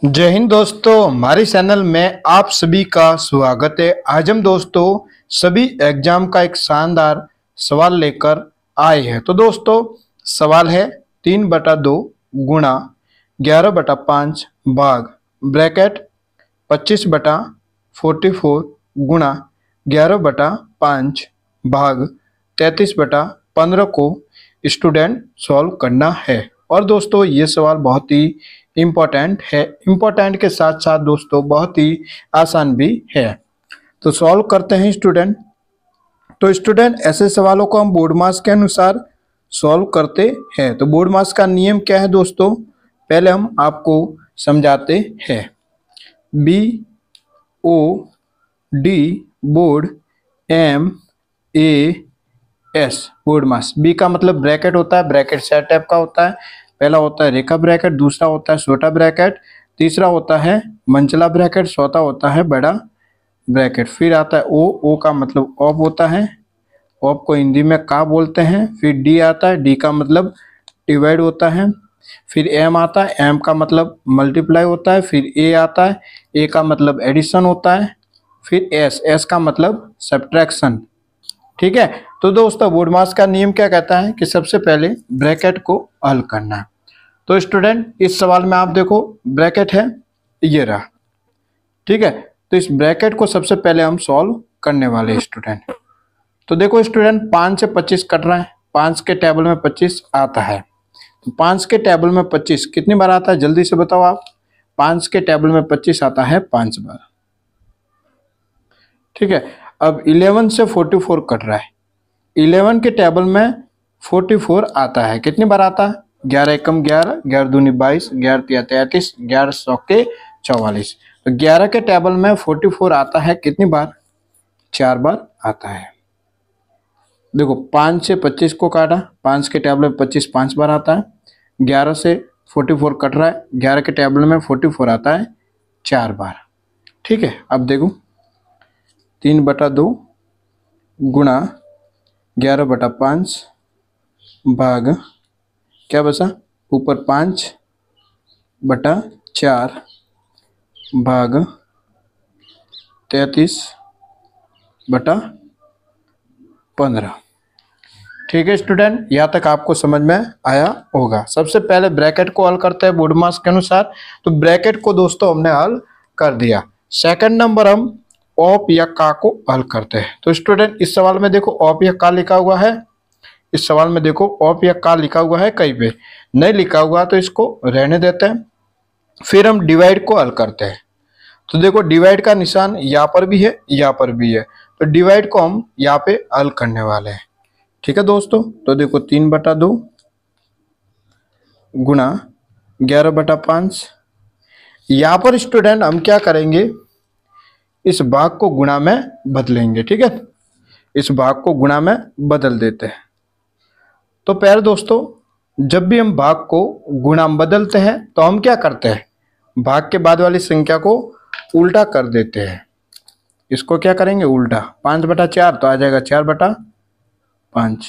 जय हिंद दोस्तों, हमारे चैनल में आप सभी का स्वागत है। आज हम दोस्तों सभी एग्जाम का एक शानदार सवाल लेकर आए हैं। तो दोस्तों सवाल है 3/2 गुणा 11/5 भाग ब्रैकेट 25/44 गुणा 11/5 भाग 33/15 को स्टूडेंट सॉल्व करना है। और दोस्तों ये सवाल बहुत ही इम्पोर्टेंट है। इम्पोर्टेंट के साथ साथ दोस्तों बहुत ही आसान भी है। तो सॉल्व करते हैं स्टूडेंट। तो स्टूडेंट ऐसे सवालों को हम बोर्ड मार्क्स के अनुसार सॉल्व करते हैं। तो बोर्ड मार्क्स का नियम क्या है दोस्तों, पहले हम आपको समझाते हैं। B O D board, M A S board mass. बी का मतलब ब्रैकेट होता है, ब्रैकेट सेट टाइप का होता है। पहला होता है रेखा ब्रैकेट, दूसरा होता है छोटा ब्रैकेट, तीसरा होता है मंचला ब्रैकेट, चौथा होता है बड़ा ब्रैकेट। फिर आता है ओ का मतलब ऑफ होता है, ऑफ को हिंदी में का बोलते हैं। फिर डी आता है, डी का मतलब डिवाइड होता है। फिर एम आता है, एम का मतलब मल्टीप्लाई होता है। फिर ए आता है, ए का मतलब एडिशन होता है। फिर एस, एस का मतलब सब्ट्रैक्शन। ठीक है। तो दोस्तों बोर्ड मास का नियम क्या कहता है कि सबसे पहले ब्रैकेट को हल करना है। तो स्टूडेंट इस सवाल में आप देखो ब्रैकेट है ये रहा। ठीक है। तो इस ब्रैकेट को सबसे पहले हम सॉल्व करने वाले हैं स्टूडेंट। तो देखो स्टूडेंट 5 से 25 कट रहा है, 5 के टेबल में 25 आता है। तो 5 के टेबल में 25 कितनी बार आता है जल्दी से बताओ आप। 5 के टेबल में 25 आता है 5 बार। ठीक है। अब 11 से 44 कट रहा है, 11 के टेबल में 44 आता है, कितनी बार आता है 11 एकम 11, 11 दूनी 22, 11 तिया 33, 11 चौके 44। तो 11 के टेबल में 44 आता है कितनी बार, 4 बार आता है। देखो 5 से 25 को काटा, 5 के टेबल में 25 5 बार आता है। 11 से 44 कट रहा है, 11 के टेबल में 44 आता है 4 बार। ठीक है। अब देखो 3/2 गुणा 11/5 भाग क्या बचा ऊपर 5/4 भाग 33/15। ठीक है स्टूडेंट, यहाँ तक आपको समझ में आया होगा। सबसे पहले ब्रैकेट को हल करते हैं बोर्ड मार्क्स के अनुसार। तो ब्रैकेट को दोस्तों हमने हल कर दिया। सेकंड नंबर हम ऑप या का को हल करते हैं। तो स्टूडेंट इस सवाल में देखो ऑप या का लिखा हुआ है। इस सवाल में देखो ऑप या का लिखा हुआ है, कहीं पे नहीं लिखा हुआ तो इसको रहने देते हैं। फिर हम डिवाइड को हल करते हैं। तो देखो डिवाइड का निशान यहाँ पर भी है, यहाँ पर भी है। तो डिवाइड को हम यहाँ पे हल करने वाले हैं। ठीक है दोस्तों। तो देखो 3/2 गुणा 11/5। यहाँ पर स्टूडेंट हम क्या करेंगे, इस भाग को गुणा में बदलेंगे। ठीक है। इस भाग को गुणा में बदल देते हैं। तो पहले दोस्तों जब भी हम भाग को गुणा में बदलते हैं तो हम क्या करते हैं, भाग के बाद वाली संख्या को उल्टा कर देते हैं। इसको क्या करेंगे उल्टा, 5/4 तो आ जाएगा 4/5।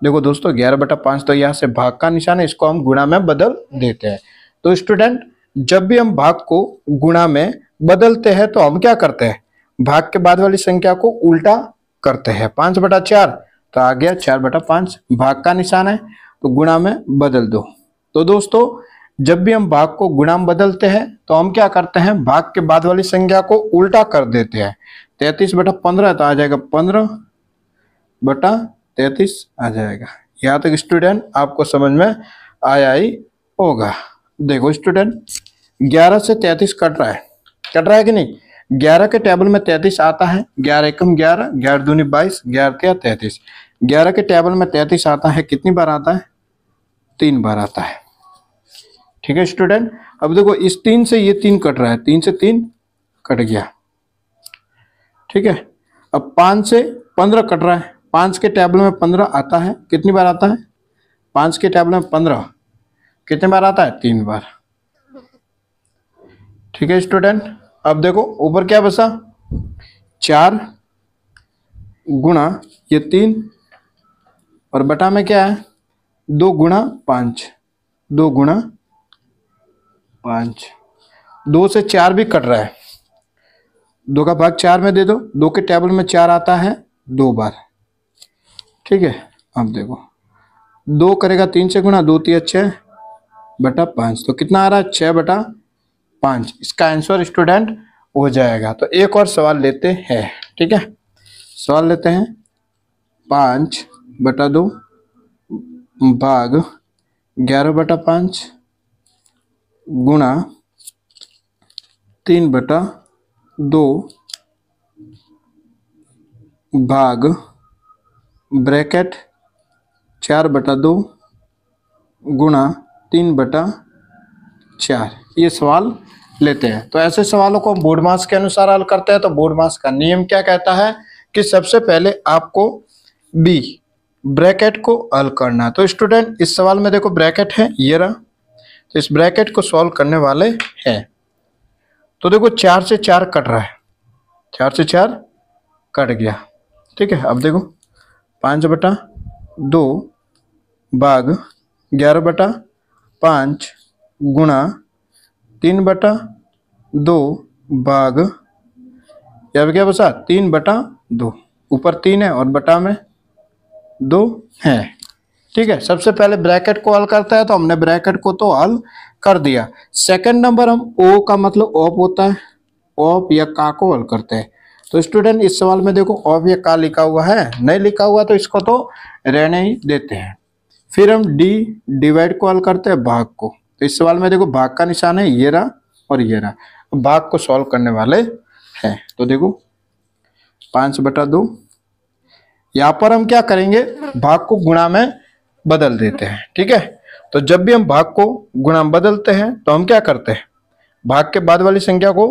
देखो दोस्तों 11/5 तो यहाँ से भाग का निशान है, इसको हम गुणा में बदल देते हैं। तो स्टूडेंट जब भी हम भाग को गुणा में बदलते हैं तो हम क्या करते हैं, भाग के बाद वाली संख्या को उल्टा करते हैं। 5/4 तो आ गया 4/5, भाग का निशान है तो गुणा में बदल दो। तो दोस्तों जब भी हम भाग को गुणा में बदलते हैं तो हम क्या करते हैं, भाग के बाद वाली संख्या को उल्टा कर देते हैं। 33/15 तो आ जाएगा 15/33 आ जाएगा। यहाँ तक स्टूडेंट आपको समझ में आया ही होगा। देखो स्टूडेंट 11 से 33 कट रहा है कि नहीं। 11 के टेबल में 33 आता है, 11 एकम 11, 11 दूनी 22, 11 तिया 33। 11 के टेबल में 33 आता है, कितनी बार आता है 3 बार आता है। ठीक है स्टूडेंट। अब देखो इस 3 से ये 3 कट रहा है, 3 से 3 कट गया। ठीक है। अब 5 से 15 कट रहा है, 5 के टेबल में 15 आता है, कितनी बार आता है 5 के टेबल में 15 कितने बार आता है 3 बार। ठीक है स्टूडेंट। अब देखो ऊपर क्या बचा 4 गुणा ये 3 और बटा में क्या है 2 गुणा 5, 2 गुणा 5। 2 से 4 भी कट रहा है, 2 का भाग 4 में दे दो, 2 के टेबल में 4 आता है 2 बार। ठीक है, अब देखो 2 करेगा 3 से गुणा, 2 3 6 बटा 5, तो कितना आ रहा है 6 बटा 5। इसका आंसर स्टूडेंट हो जाएगा। तो एक और सवाल लेते हैं। ठीक है, सवाल लेते हैं 5 बटा 2 भाग 11 बटा 5 गुणा 3 बटा 2 भाग ब्रैकेट 4 बटा 2 गुणा 3 बटा 4। ये सवाल लेते हैं। तो ऐसे सवालों को हम बोर्ड मास के अनुसार हल करते हैं। तो बोर्ड मास का नियम क्या कहता है कि सबसे पहले आपको बी ब्रैकेट को हल करना है। तो स्टूडेंट इस सवाल में देखो ब्रैकेट है ये रहा, तो इस ब्रैकेट को सॉल्व करने वाले हैं। तो देखो 4 से 4 कट रहा है, 4 से 4 कट गया। ठीक है, अब देखो 5 बटा 2 भाग 11 बटा 5 गुणा 3 बटा 2 भाग, यहाँ पे क्या बचा 3 बटा 2, ऊपर 3 है और बटा में 2 है। ठीक है, सबसे पहले ब्रैकेट को हल करता है, तो हमने ब्रैकेट को तो हल कर दिया। सेकंड नंबर हम ओ का मतलब ऑफ होता है, ऑफ या का को हल करते हैं। तो स्टूडेंट इस सवाल में देखो ऑफ या का लिखा हुआ है, नहीं लिखा हुआ तो इसको तो रहने ही देते हैं। फिर हम डी डिवाइड को हल करते हैं भाग को। तो इस सवाल में देखो भाग का निशान है ये रहा और ये रहा, भाग को सॉल्व करने वाले हैं। तो देखो 5 बटा 2, यहाँ पर हम क्या करेंगे भाग को गुणा में बदल देते हैं। ठीक है, तो जब भी हम भाग को गुणा में बदलते हैं तो हम क्या करते हैं भाग के बाद वाली संख्या को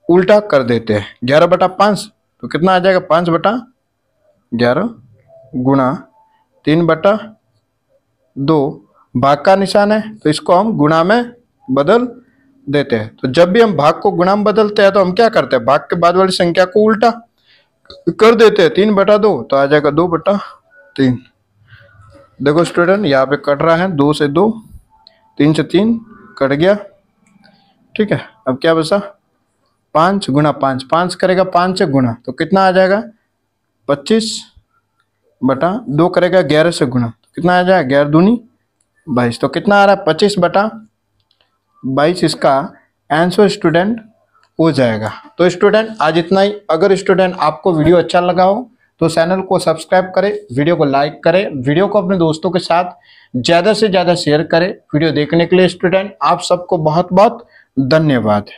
उल्टा कर देते हैं। 11 बटा 5 तो कितना आ जाएगा 5 बटा 11 गुणा 3 बटा 2, भाग का निशान है तो इसको हम गुणा में बदल देते हैं। तो जब भी हम भाग को गुणा में बदलते हैं तो हम क्या करते हैं भाग के बाद वाली संख्या को उल्टा कर देते हैं। 3 बटा 2 तो आ जाएगा 2 बटा 3। देखो स्टूडेंट यहाँ पे कट रहा है, 2 से 2, 3 से 3 कट गया। ठीक है, अब क्या बचा 5 गुणा 5, 5 करेगा 5 से गुणा तो कितना आ जाएगा 25 बटा 2 करेगा 11 से गुणा तो कितना आ जाएगा 11 दूनी 22, तो कितना आ रहा है 25 बटा 22 इसका आंसर स्टूडेंट हो जाएगा। तो स्टूडेंट आज इतना ही। अगर स्टूडेंट आपको वीडियो अच्छा लगा हो तो चैनल को सब्सक्राइब करें, वीडियो को लाइक करें, वीडियो को अपने दोस्तों के साथ ज़्यादा से ज़्यादा शेयर करें। वीडियो देखने के लिए स्टूडेंट आप सबको बहुत बहुत धन्यवाद।